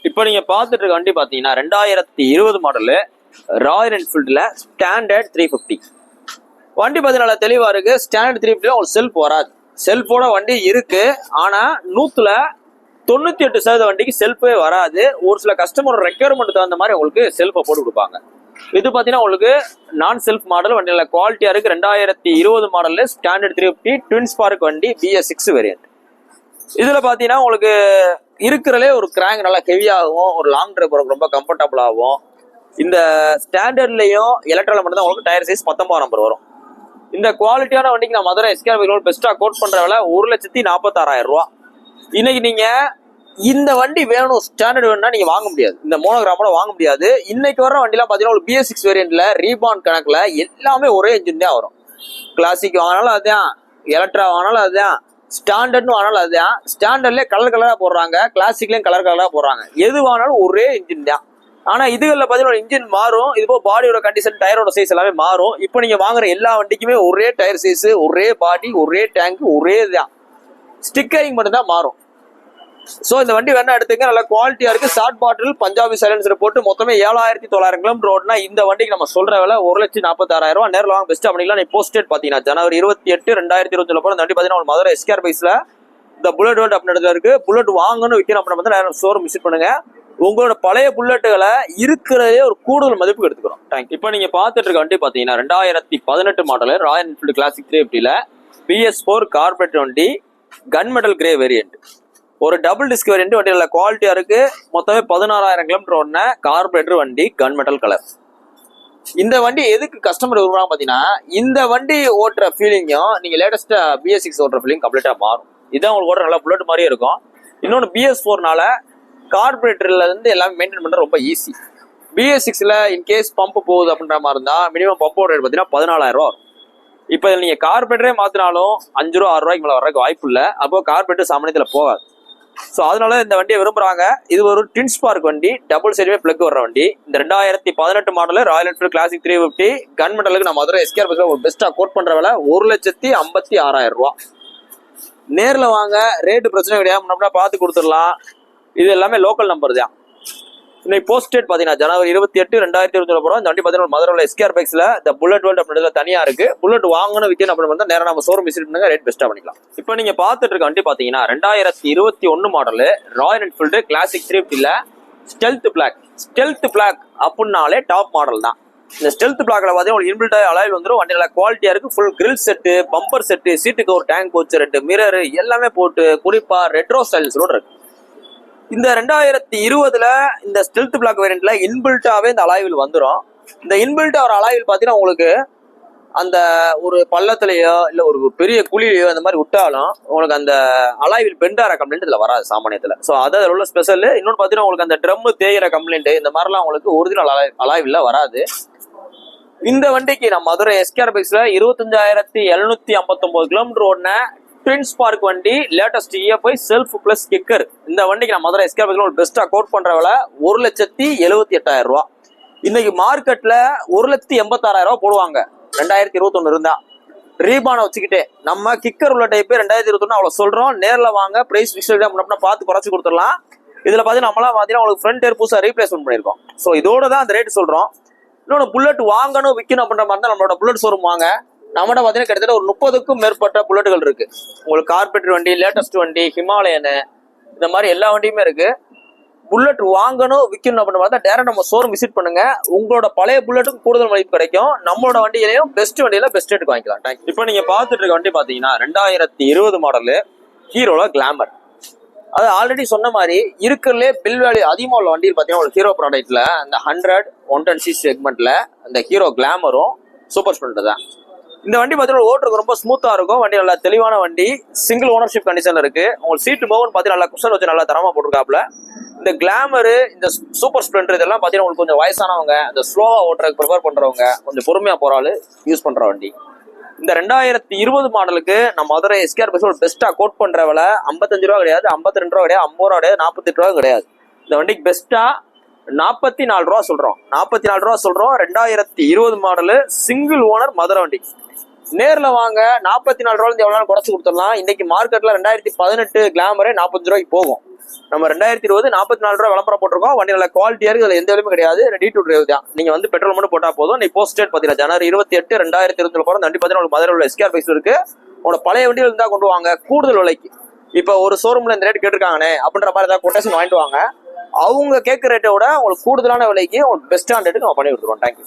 இப்போ நீங்க பார்த்துட்டு இருக்க வண்டி பாத்தீங்கன்னா 2020 மாடலு ராயல் என்ஃபீல்டுல ஸ்டாண்டர்ட் 350. வண்டி பார்த்தீங்கன்னா தெளிவா இருக்கு. ஸ்டாண்டர்ட் 350 உங்களுக்கு செல்ஃப் வராது. செல்ஃபோட வண்டி இருக்கு, ஆனா 98% வண்டிக்கு செல்ஃபே வராது. ஒரு சில கஸ்டமர் ரெக்யர்மெண்ட் தகுந்த மாதிரி உங்களுக்கு செல்ஃபை போட்டு கொடுப்பாங்க. இது பாத்தீங்கன்னா உங்களுக்கு நான் செல்ஃப் மாடல் வண்டியில குவாலிட்டியா இருக்கு. 2020 மாடல் ஸ்டாண்டர்ட் 350 ட்வின் ஸ்பார்க் வண்டி BS6 வேரியன்ட். இதுல பாத்தீங்கன்னா உங்களுக்கு இருக்கிறதுலே ஒரு கிராங்க் நல்லா ஹெவியாகவும் ஒரு லாங் டிரைவ் ரொம்ப கம்ஃபர்டபுள் ஆகும். இந்த ஸ்டாண்டர்ட்லயும் எலக்ட்ரால மட்டும் தான் உங்களுக்கு டயர் சைஸ் 19 நம்பர் வரும். இந்த குவாலிட்டியான வண்டிக்கு நான் மதுரை எஸ்கேர் பெஸ்டா கோட் பண்ற விலை 1,46,000 ரூபா. இன்னைக்கு நீங்க இந்த வண்டி வேணும் ஸ்டாண்டர்ட் வேணும்னா நீங்க வாங்க முடியாது. இந்த மோனோகிராமோட வாங்க முடியாது. இன்னைக்கு வர வண்டிலாம் பாத்தீங்கன்னா ஒரு BS6 வேரியன்ட்ல ரீபான் கணக்குல எல்லாமே ஒரே இன்ஜின் தான் வரும். கிளாசிக் வாங்கினாலும் அதுதான், எலக்ட்ரா வாங்கினாலும் அதுதான், ஸ்டாண்டர்ட்னு வாங்கினாலும் அதுதான். ஸ்டாண்டர்ட்லயே கலர் கலரா போடுறாங்க, கிளாசிக்லயும் கலர் கலரா போடுறாங்க. எது வாங்கினாலும் ஒரே இன்ஜின் தான். ஆனா இதுகளில் பார்த்தீங்கன்னா இன்ஜின் மாறும். இது போக பாடியோட கண்டிஷன், டயரோட சைஸ் எல்லாமே மாறும். இப்போ நீங்க வாங்குற எல்லா வண்டிக்குமே ஒரே டயர் சைஸ், ஒரே பாடி, ஒரே டேங்க், ஒரே தான். ஸ்டிக்கரிங் மட்டும் தான் மாறும். ஸோ இந்த வண்டி வேணா எடுத்துங்க, நல்ல குவாலிட்டியா இருக்கு. ஷார்ட் பாட்டில் பஞ்சாபி சைலன்சர் போட்டு மொத்தமே 7,900 கிலோமீட்டர் ரோட்னா இந்த வண்டிக்கு நம்ம சொல்ற விலை 1,46,000 ரூபா. நேரில் வாங்க பெஸ்ட் பண்ணிக்கலாம். நீ போஸ்டேட் பாத்தீங்கன்னா ஜனவரி 28, 2021 போல இந்த வண்டி பாத்தீங்கன்னா மதுரை எஸ்கேர் பைஸ்ல இந்த புல்லட் வேர்ல்ட் அப்படின்னு இடத்துல இருக்கு. புல்லட் வாங்கணும் விற்கணும் அப்படின்னு நேரம் ஷோரூம் விசிட் பண்ணுங்க. உங்களோட பழைய புல்லட்டுகளை இருக்கிறதே ஒரு கூடுதல் மதிப்புக்கு எடுத்துக்கிறோம். தேங்க்யூ. இப்போ நீங்க பார்த்துட்டு இருக்க வண்டி பாத்தீங்கன்னா 2018 மாடல் ராயல் என்ஃபீல்டு கிளாசிக் 350ல BS4 கார்பரேட் வண்டி, கன் மெட்டல் கிரே வேரியன்ட். ஒரு டபுள் டிஸ்க் வேரியன்ட். வண்டி நல்ல குவாலிட்டியா இருக்கு. மொத்தமே 16,000 கிலோமீட்டர் ஓடின கார்பரேட்டர் வண்டி, கன் மெட்டல் கலர். இந்த வண்டி எதுக்கு கஸ்டமர் விரும்புறாங்க பாத்தீங்கன்னா, இந்த வண்டி ஓட்டுற ஃபீலிங்கும் நீங்க லேட்டஸ்டா BS6 ஓட்டுற ஃபீலிங் கம்ப்ளீட்டா மாறும். இதான் உங்களுக்கு ஓட்டுற நல்லா புல்லட் மாதிரியே இருக்கும். இன்னொன்று BS4னால கார்பரேட்டர்ல இருந்து எல்லாமே மெயின்டைன் பண்ற ரொம்ப ஈஸி. BS6ல இன்கேஸ் பம்ப் போகுது அப்படின்ற மாதிரி இருந்தா மினிமம் பம்போட ரேட் பாத்தீங்கன்னா 14,000 ரூபா வரும். இப்போ நீங்க கார்பரேட்டரே மாத்தினாலும் 5 ரூபா 6 ரூபாய்க்கு மேல வர்றதுக்கு வாய்ப்பு இல்லை. அப்போ கார்பரேட்டர் சாமானியத்துல போகாது. ஸோ அதனால இந்த வண்டியை விரும்புறாங்க. இது ஒரு ட்வின் ஸ்பார்க் வண்டி, டபுள் சைடுமே பிளக் வர்ற வண்டி. இந்த 2018 மாடல் ராயல் என்ஃபீல்டு கிளாசிக் 350 கன் மெட்டலுக்கு நான் மதுரை எஸ்கேர் பஸ்ல ஒரு பெஸ்டா கோட் பண்ற விலை 1,56,000 ரூபா. நேரில் வாங்க, ரேட்டு பிரச்சனை கிடையாது, முன்னாடி பார்த்து கொடுத்துடலாம். இது எல்லாமே லோக்கல் நம்பர் தான். இன்னைக்கு போஸ்ட் டேட் பாத்தீங்கன்னா ஜனவரி 28, 2021 போறோம். இந்த வண்டி பாத்தீங்கன்னா மதுரை எஸ்கேர் பைக்ஸ்ல இந்த புல்லட் வேர்ல்ட் அப்படின்றதுல தனியா இருக்கு. புல்லட் வாங்கணும் விற்கணும் அப்படின்னு நேரம் நம்ம ஷோரூம் விசிட் பண்ணுங்க, ரேட் பெஸ்டா பண்ணிக்கலாம். இப்போ நீங்க பார்த்துட்டு இருக்க வண்டி பாத்தீங்கன்னா 2021 மாடல் ராயல் என்ஃபீல்டு கிளாசிக் 350ல ஸ்டெல்த் பிளாக். ஸ்டெல்த் பிளாக் அப்படின்னாலே டாப் மாடல் தான். இந்த ஸ்டெல்த் பிளாக்ல பாத்தீங்கன்னா இன்பில்ட் அலாயில் வந்துடும். வண்டி நல்லா குவாலிட்டியா இருக்கு. Full grill set, bumper set, சீட்டுக்கு ஒரு டேங்க் கோச், 2 மிரர் எல்லாமே போட்டு குறிப்பா ரெட்ரோ ஸ்டைல்ஸோட இருக்கு. இந்த 2020ல இந்த ஸ்டெல்த் பிளாக் வேரியன்ட்ல இன்பில்ட்டாவே இந்த அலாய்வில் வந்துடும். இந்த இன்பில்ட்டா ஒரு அலாய்வில் பாத்தீங்கன்னா உங்களுக்கு அந்த ஒரு பள்ளத்திலேயோ இல்ல ஒரு பெரிய குழியிலையோ இந்த மாதிரி விட்டாலும் உங்களுக்கு அந்த அலாய்வில் பெண்டார கம்ப்ளைண்ட் இதுல வராது சாமானியத்துல. ஸோ அதில் உள்ள ஸ்பெஷல். இன்னொன்று பாத்தீங்கன்னா உங்களுக்கு அந்த ட்ரம் தேயிற கம்ப்ளைண்ட் இந்த மாதிரிலாம் உங்களுக்கு ஒரிஜினல் அலாய்வில் வராது. இந்த வண்டிக்கு நான் மதுரை எஸ்கேர் பைக்ஸ்ல 25,759 கிலோமீட்டர் ஓடின ட்வின் ஸ்பார்க் வண்டி, latest EFI self plus kicker. இந்த வண்டிக்கு நான் மதுரை எஸ்கேர் பைக்ல ஒரு பெஸ்டா கோட் பண்ற விலை 1,78,000 ரூபா. இன்னைக்கு மார்க்கெட்ல 1,86,000 ரூபா போடுவாங்க 2021 இருந்தா. ரீபானை வச்சுக்கிட்டே நம்ம கிக்கர் உள்ள டைப் 2021 அவ்வளவு சொல்றோம். நேரில் வாங்க, பிரைஸ் ஃபிக்ஸ்டு பார்த்து குறைச்சு கொடுத்துடலாம். இதுல பாத்தீங்கன்னா நம்மளாம் பாத்தீங்கன்னா உங்களுக்கு ஃப்ரண்ட் டயர் புதுசா ரீப்ளேஸ்மெண்ட் பண்ணிருக்கோம். ஸோ இதோட தான் அந்த ரேட் சொல்றோம். இன்னொன்று புல்லட் வாங்கணும் விற்கணும் அப்படின்ற மாதிரி தான் நம்மளோட புல்லட் ஷோரூம் வாங்க. நம்மகிட்ட பாத்தீங்கன்னா கிட்டத்தட்ட ஒரு 30க்கும் மேற்பட்ட புல்லட்டுகள் இருக்கு. உங்களுக்கு கார்பரேட்டர் வண்டி, லேட்டஸ்ட் வண்டி, ஹிமாலயனு, இந்த மாதிரி எல்லா வண்டியுமே இருக்கு. புல்லட் வாங்கணும் விற்கணும் அப்படின்னு பார்த்தா டேரக்ட் நம்ம ஷோரூம் விசிட் பண்ணுங்க. உங்களோட பழைய புல்லட்டுக்கு கூடுதல் மதிப்பு கிடைக்கும். நம்மளோட வண்டியிலையும் பெஸ்ட் வண்டியில பெஸ்ட் ரேட்டுக்கு வாங்கிக்கலாம். தேங்க்யூ. இப்போ நீங்க பார்த்துட்டு இருக்க வண்டி பாத்தீங்கன்னா 2020 மாடலு ஹீரோல கிளாமர். அது ஆல்ரெடி சொன்ன மாதிரி இருக்கிறதுலே பில் வேல்யூ அதிகமாக உள்ள வண்டியில் பார்த்தீங்கன்னா ஒரு ஹீரோ ப்ராடக்ட்ல அந்த 100, 110cc செக்மெண்ட்ல அந்த ஹீரோ கிளாமரும் சூப்பர் ஸ்ப்ளெண்டர் தான். இந்த வண்டி பார்த்தீங்கன்னா ஓட்டுறதுக்கு ரொம்ப ஸ்மூத்தா இருக்கும். வண்டி நல்லா தெளிவான வண்டி, சிங்கிள் ஓனர்ஷிப் கண்டிஷன்ல இருக்கு. உங்களுக்கு சீட்டு மூவ் பார்த்தீங்கன்னா நல்லா குஷன் வச்சு நல்லா தரமா போட்டிருக்காப்ல. இந்த கிளாமரு, இந்த சூப்பர் ஸ்ப்ளெண்டர் இதெல்லாம் பார்த்தீங்கன்னா உங்களுக்கு கொஞ்சம் வயசானவங்க, இந்த ஸ்லோவா ஓட்டுறதுக்கு ப்ரிஃபர் பண்றவங்க, கொஞ்சம் பொறுமையா போறாள் யூஸ் பண்ற வண்டி. இந்த 2020 மாடலுக்கு நம்ம மதுரை எஸ்கேர் பஸ் ஒரு பெஸ்டா கோட் பண்ற விலை 55 ரூபா கிடையாது, 52 ரூபா கிடையாது, 50 ரூபா கிடையாது, 48 ரூபா கிடையாது. இந்த வண்டிக்கு பெஸ்டா 44 ரூபா சொல்றோம். 44 ரூபா சொல்றோம். 2020 மாடலு சிங்கிள் ஓனர் மதுரை வண்டி. நேர்ல வாங்க, 44 ரூபாய் எவ்வளவு குறைச்சு கொடுத்துடலாம். இன்னைக்கு மார்க்கெட்ல 2018 கிளாமரே 45 ரூபாய்க்கு போகும். நம்ம 2020 44 ரூபாய் விளம்பரம் போட்டிருக்கோம். வண்டி நல்ல குவாலிட்டியா இருக்கு, அதுல எந்த வேலையுமே கிடையாது. ரெடி டு டிரைவ் தான். நீங்க வந்து பெட்ரோல் மட்டும் போட்டா போதும். நீ போஸ்ட் டேட் பாத்தீங்கன்னா ஜனவரி 28 2020 போற வண்டி பாத்தீங்கன்னா உங்களுக்கு மதுரை உள்ள எஸ்கேர் பைக்ஸ் இருக்கு. உங்களோட பழைய வண்டிகள் இருந்தா கொண்டு வாங்க, கூடுதல் விலைக்கு. இப்ப ஒரு ஷோரூம்ல இந்த ரேட் கேட்டிருக்காங்கன்னு அப்படின்ற மாதிரி ஏதாவது கொட்டேஷன் வாங்கிட்டு வாங்க. அவங்க கேட்க ரேட்டை விட உங்களுக்கு கூடுதலான விலைக்கு உங்களுக்கு பெஸ்டான ரேட்டுக்கு நம்ம பண்ணி கொடுத்துருவோம். தேங்க்யூ.